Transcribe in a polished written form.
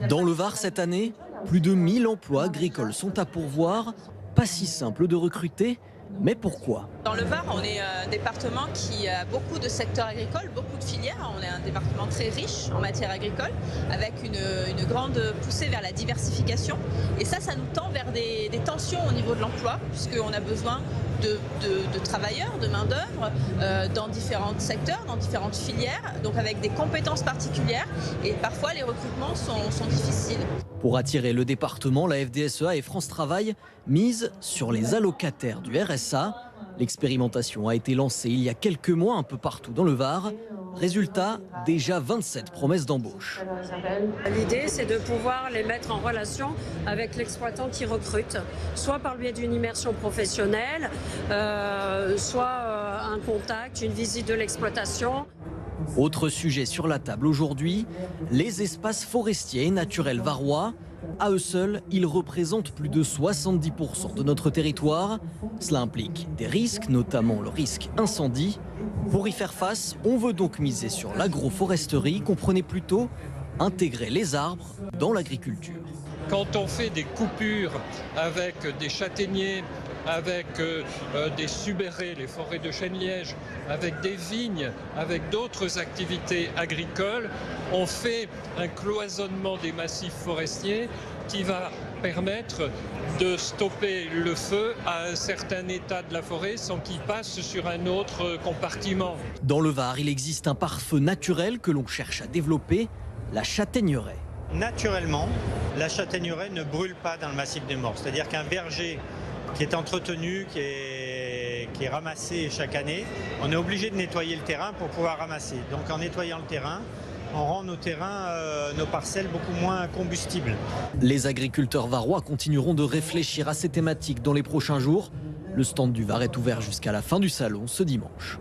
Dans le Var cette année, plus de 1000 emplois agricoles sont à pourvoir. Pas si simple de recruter, mais pourquoi? Dans le Var, on est un département qui a beaucoup de secteurs agricoles, beaucoup de filières. On est un département très riche en matière agricole, avec une grande poussée vers la diversification. Et ça nous tend vers des tensions au niveau de l'emploi, puisqu'on a besoin de travailleurs, de main-d'œuvre, dans différents secteurs, dans différentes filières, donc avec des compétences particulières. Et parfois, les recrutements sont difficiles. Pour attirer le département, la FDSEA et France Travail misent sur les allocataires du RSA. L'expérimentation a été lancée il y a quelques mois un peu partout dans le Var. Résultat, déjà 27 promesses d'embauche. L'idée, c'est de pouvoir les mettre en relation avec l'exploitant qui recrute, soit par le biais d'une immersion professionnelle, soit un contact, une visite de l'exploitation. Autre sujet sur la table aujourd'hui, les espaces forestiers et naturels varois. À eux seuls, ils représentent plus de 70% de notre territoire. Cela implique des risques, notamment le risque incendie. Pour y faire face, on veut donc miser sur l'agroforesterie, comprenez plutôt intégrer les arbres dans l'agriculture. Quand on fait des coupures avec des châtaigniers, avec des subérés, les forêts de chêne-liège, avec des vignes, avec d'autres activités agricoles, on fait un cloisonnement des massifs forestiers qui va permettre de stopper le feu à un certain état de la forêt sans qu'il passe sur un autre compartiment. Dans le Var, il existe un pare-feu naturel que l'on cherche à développer, la châtaigneraie. Naturellement, la châtaigneraie ne brûle pas dans le massif des Morts. C'est-à-dire qu'un verger qui est entretenu, qui est ramassé chaque année, on est obligé de nettoyer le terrain pour pouvoir ramasser. Donc en nettoyant le terrain, on rend nos terrains, nos parcelles beaucoup moins combustibles. Les agriculteurs varois continueront de réfléchir à ces thématiques dans les prochains jours. Le stand du Var est ouvert jusqu'à la fin du salon ce dimanche.